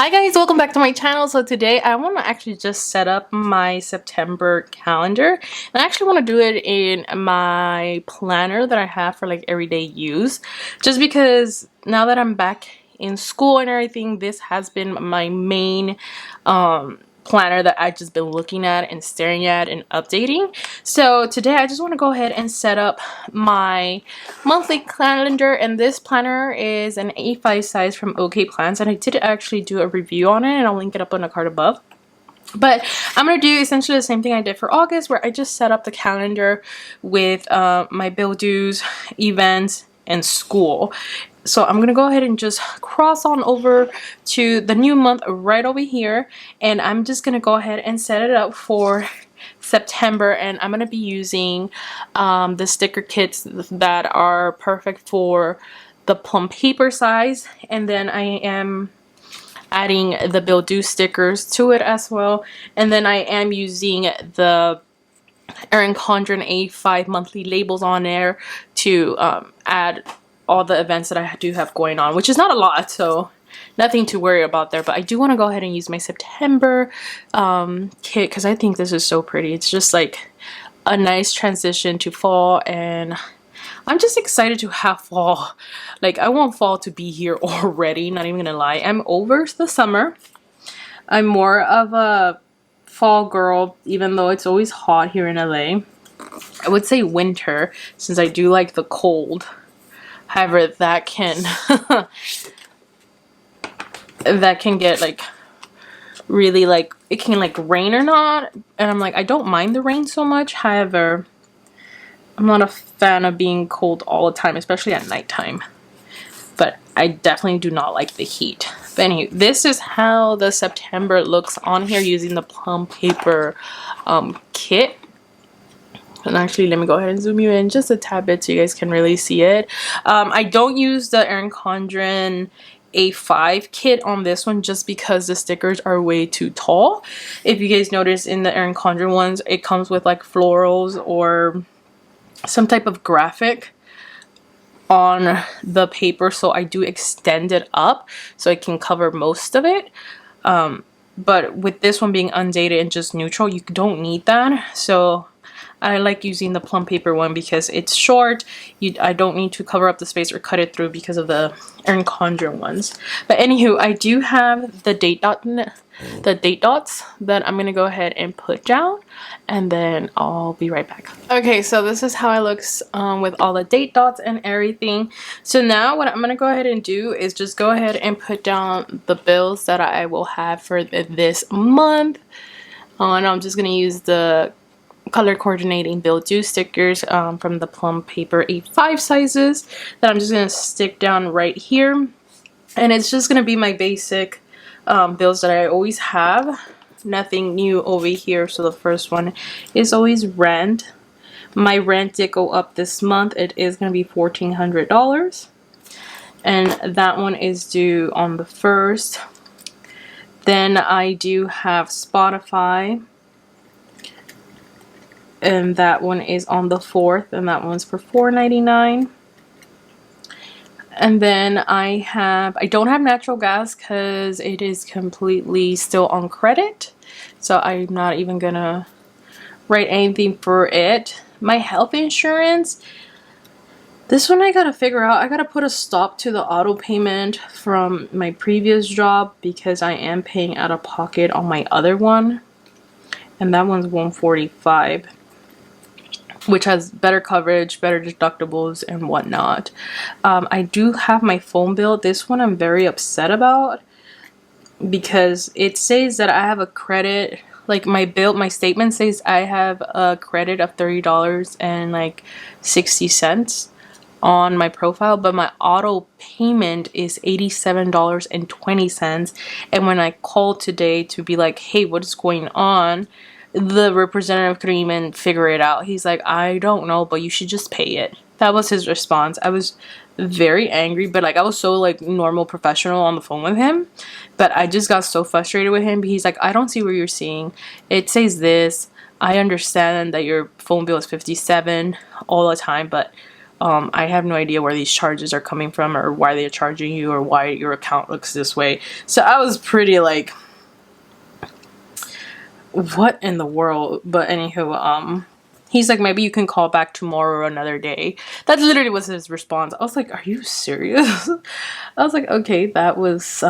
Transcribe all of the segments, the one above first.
Hi guys, welcome back to my channel. So today I want to actually just set up my September calendar, and I actually want to do it in my planner that I have for like everyday use, just because now that I'm back in school and everything, this has been my main planner that I've just been looking at and staring at and updating. So today I just want to go ahead and set up my monthly calendar, and this planner is an A5 size from OK Plans, and I did actually do a review on it and I'll link it up on the card above. But I'm going to do essentially the same thing I did for August, where I just set up the calendar with my bill dues, events, and school. So I'm going to go ahead and just cross on over to the new month right over here, and I'm just going to go ahead and set it up for September. And I'm going to be using the sticker kits that are perfect for the plum paper size, and then I am adding the bill due stickers to it as well, and then I am using the Erika A5 monthly labels on there to add all the events that I do have going on, which is not a lot, so nothing to worry about there. But I do want to go ahead and use my September kit because I think this is so pretty. It's just like a nice transition to fall, and I'm just excited to have fall. Like, I want fall to be here already, not even gonna lie. I'm over the summer. I'm more of a fall girl, even though it's always hot here in LA. I would say winter, since I do like the cold. However, that can that can get like really, like, it can like rain or not, and I'm like, I don't mind the rain so much. However, I'm not a fan of being cold all the time, especially at nighttime. But I definitely do not like the heat. But anyway, this is how the September looks on here using the plum paper kit. And actually, let me go ahead and zoom you in just a tad bit so you guys can really see it. I don't use the Erika A5 kit on this one just because the stickers are way too tall. If you guys notice, in the Erika ones, it comes with like florals or some type of graphic on the paper, so I do extend it up so it can cover most of it. But with this one being undated and just neutral, you don't need that. So I like using the plum paper one because it's short. I don't need to cover up the space or cut it through because of the Erika ones. But anywho, I do have the date dots that I'm gonna go ahead and put down, and then I'll be right back. Okay, so this is how it looks with all the date dots and everything. So now what I'm gonna go ahead and do is just go ahead and put down the bills that I will have for this month. And I'm just gonna use the color coordinating bill due stickers from the plum paper A5 sizes that I'm just going to stick down right here. And it's just going to be my basic bills that I always have. Nothing new over here. So the first one is always rent. My rent did go up this month. It is going to be $1,400. And that one is due on the 1st. Then I do have Spotify, and that one is on the 4th, and that one's for $4.99. And then I don't have natural gas because it is completely still on credit, so I'm not even gonna write anything for it. My health insurance, this one I gotta figure out. I gotta put a stop to the auto payment from my previous job because I am paying out of pocket on my other one, and that one's $145. Which has better coverage, better deductibles, and whatnot. I do have my phone bill. This one I'm very upset about because it says that I have a credit. Like, my statement says I have a credit of $30 and like 60 cents on my profile, but my auto payment is $87.20. And when I called today to be like, hey, what is going on, the representative couldn't even figure it out. He's like, I don't know, but you should just pay it. That was his response. I was very angry, but like, I was so like normal professional on the phone with him, but I just got so frustrated with him. He's like, I don't see where you're seeing. It says this. I understand that your phone bill is $57 all the time, but I have no idea where these charges are coming from or why they're charging you or why your account looks this way. So I was pretty like, what in the world? But anywho, he's like, maybe you can call back tomorrow or another day. That literally was his response. I was like, are you serious? I was like, okay, that was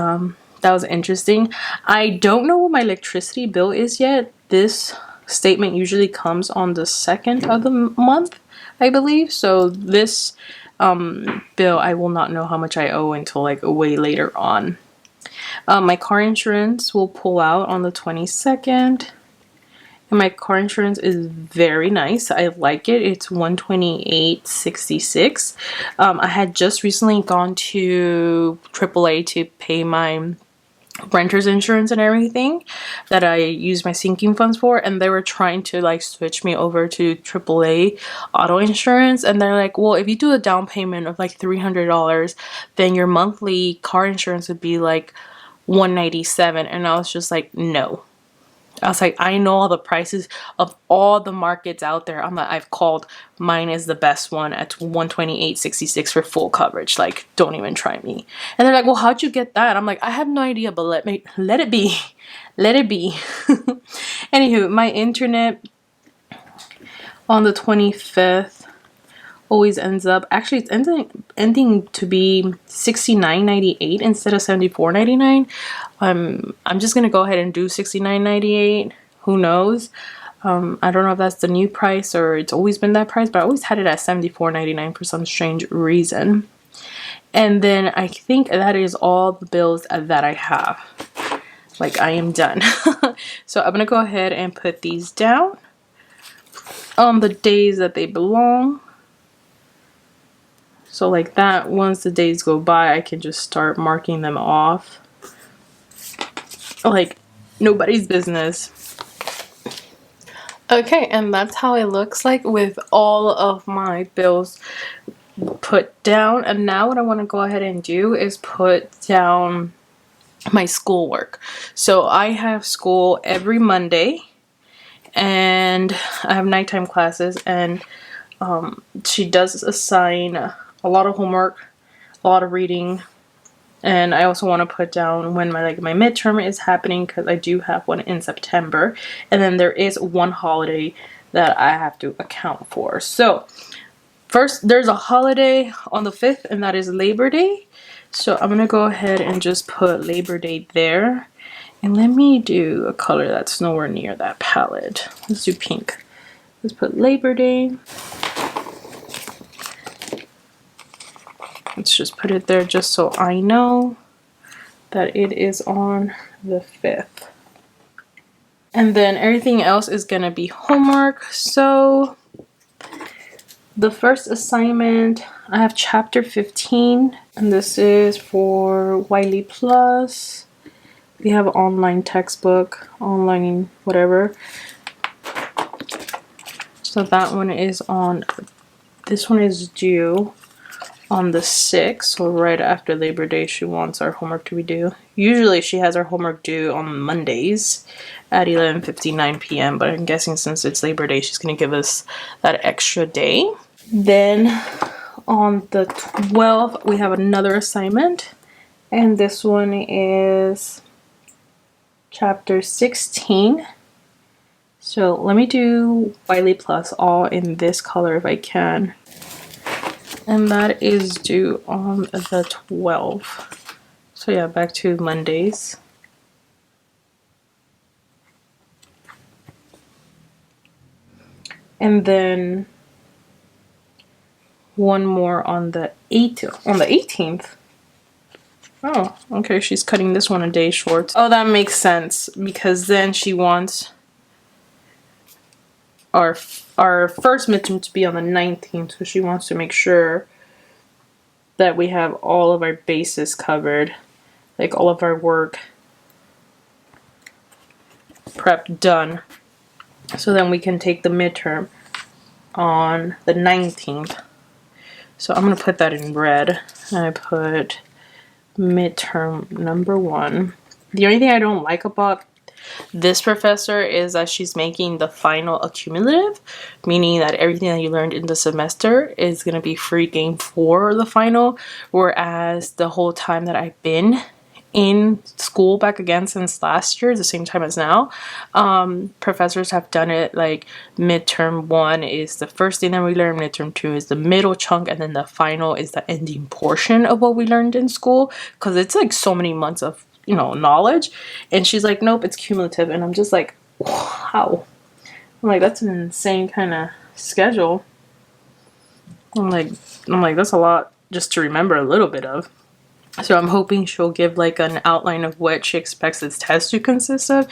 interesting. I don't know what my electricity bill is yet. This statement usually comes on the 2nd of the month, I believe. So this bill, I will not know how much I owe until like way later on. My car insurance will pull out on the 22nd. And my car insurance is very nice. I like it. It's $128.66. I had just recently gone to AAA to pay my renter's insurance and everything that I use my sinking funds for, and they were trying to like switch me over to AAA auto insurance, and they're like, well, if you do a down payment of like $300, then your monthly car insurance would be like $197. And I was just like, no. I was like, I know all the prices of all the markets out there. I'm like, I've called. Mine is the best one at $128.66 for full coverage. Like, don't even try me. And they're like, well, how'd you get that? I'm like, I have no idea, but let it be. Let it be. Anywho, my internet on the 25th always ends up, actually it's ending to be $69.98 instead of $74.99. I'm just gonna go ahead and do $69.98. Who knows? I don't know if that's the new price or it's always been that price, but I always had it at $74.99 for some strange reason. And then I think that is all the bills that I have. Like, I am done. So I'm gonna go ahead and put these down on the days that they belong. So like that, once the days go by, I can just start marking them off. Like nobody's business. Okay, and that's how it looks like with all of my bills put down. And now what I want to go ahead and do is put down my schoolwork. So I have school every Monday, and I have nighttime classes, and she does assign a lot of homework, a lot of reading, and I also want to put down when my midterm is happening, because I do have one in September, and then there is one holiday that I have to account for. So first, there's a holiday on the 5th, and that is Labor Day. So I'm gonna go ahead and just put Labor Day there, and let me do a color that's nowhere near that palette. Let's do pink. Let's put Labor Day. Let's just put it there just so I know that it is on the 5th. And then everything else is gonna be homework. So the first assignment, I have chapter 15, and this is for Wiley Plus. We have online textbook, online whatever. So that one is on, this one is due on the 6th, so right after Labor Day. She wants our homework to be due. Usually she has our homework due on Mondays at 11:59 p.m. but I'm guessing since it's Labor Day, she's gonna give us that extra day. Then on the 12th, we have another assignment, and this one is chapter 16. So let me do Wiley Plus all in this color if I can. And that is due on the 12th. So yeah, back to Mondays. And then one more on the 18th. Oh, okay, she's cutting this one a day short. Oh, that makes sense, because then she wants our first midterm to be on the 19th, so she wants to make sure that we have all of our bases covered, like all of our work prep done, so then we can take the midterm on the 19th. So I'm gonna put that in red. I put midterm number 1. The only thing I don't like about this professor is that she's making the final accumulative, meaning that everything that you learned in the semester is going to be free game for the final, whereas the whole time that I've been in school back again since last year, the same time as now, professors have done it like midterm 1 is the first thing that we learn, midterm 2 is the middle chunk, and then the final is the ending portion of what we learned in school, because it's like so many months of, you know, knowledge. And she's like, nope, it's cumulative. And I'm just like, wow. I'm like, that's an insane kind of schedule. I'm like that's a lot just to remember a little bit of. So I'm hoping she'll give like an outline of what she expects this test to consist of,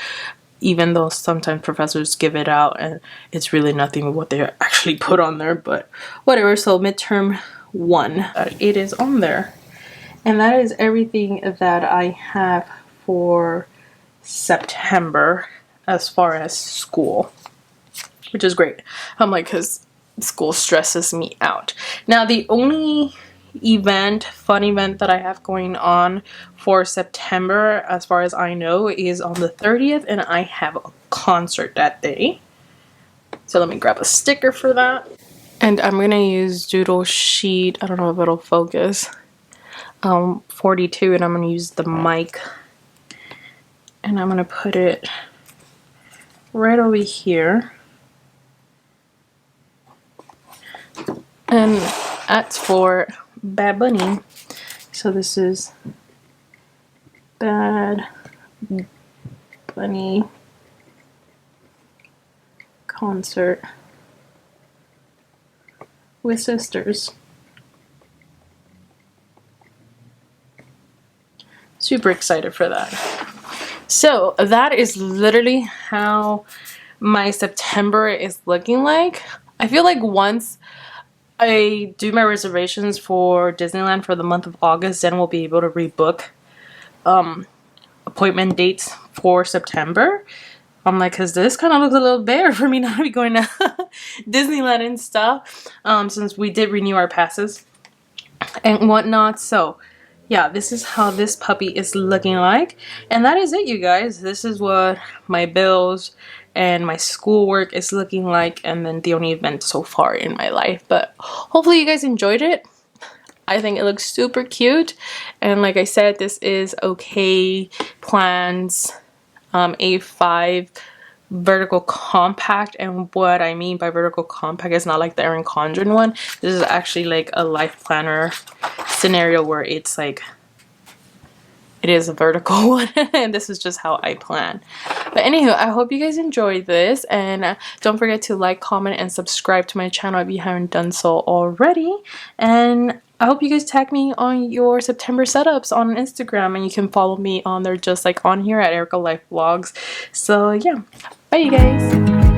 even though sometimes professors give it out and it's really nothing what they actually put on there, but whatever. So midterm 1, it is on there. And that is everything that I have for September as far as school, which is great. I'm like, because school stresses me out. Now the only fun event that I have going on for September, as far as I know, is on the 30th, and I have a concert that day. So let me grab a sticker for that. And I'm gonna use doodle sheet, I don't know if it'll focus, 42, and I'm gonna use the mic, and I'm gonna put it right over here. And that's for Bad Bunny. So this is Bad Bunny concert with sisters. Super excited for that. So that is literally how my September is looking like. I feel like once I do my reservations for Disneyland for the month of August, then we'll be able to rebook appointment dates for September. I'm like, because this kind of looks a little bare for me not to be going to Disneyland and stuff, since we did renew our passes and whatnot. So yeah, this is how this puppy is looking like. And that is it, you guys. This is what my bills and my schoolwork is looking like, and then the only event so far in my life. But hopefully you guys enjoyed it. I think it looks super cute. And like I said, this is OK Plans A5 vertical compact. And what I mean by vertical compact is not like the Erin Condren one. This is actually like a life planner scenario where it's like, it is a vertical one, and this is just how I plan. But anywho, I hope you guys enjoyed this, and don't forget to like, comment, and subscribe to my channel if you haven't done so already. And I hope you guys tag me on your September setups on Instagram, and you can follow me on there just like on here at Erika Life Vlogs. So yeah, bye you guys.